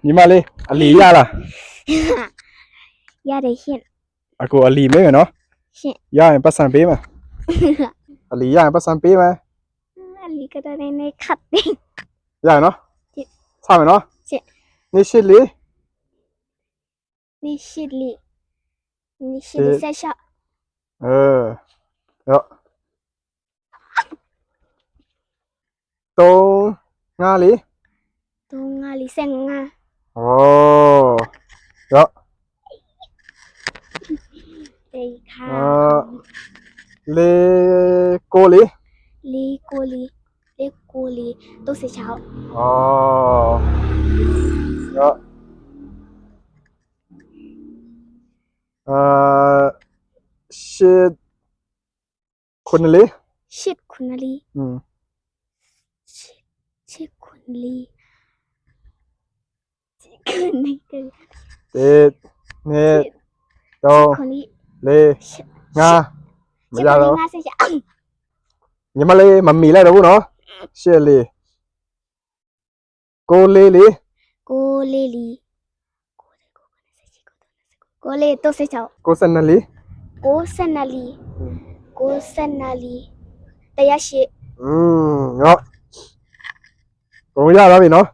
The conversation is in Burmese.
ညီမလေးအလီရလား ရတယ်ရှင် အကိုအလီမေးမယ်နော် ရှင် ရရင်ပတ်စံပေးမယ်အလီရရင်ပတ်စံပေးမယ် အလီကတည်းကခတ်တယ် ရရင်နော် ရှင် စမယ်နော် ရှင် နေရှိလေး นี่ชิลิเซชะ ရောတုံးငါလေး ตรงงาลิเซงงา ဩရော เอ้ค่ะ လေကိုလေး ลีโกลีตัวเสเช้า ဩရောရှစ်ခုနလေး ชิดคุณลี ชิดคุณลีคุณนี่คือ တစ်နှစ်သုံး คุณลี လေးငါမ ชิด ရ คุณลี တော့ งาเสชะ ညီမလေးမမီလိုက်တော့ဘူးနော်ရှစ်လေးကိုလေးလေး โกเลลีโกเลตัวเสเช้า ကိုစနလေး โกเซนาลีตะยะชิ ရောဘုံရပါပြီနော်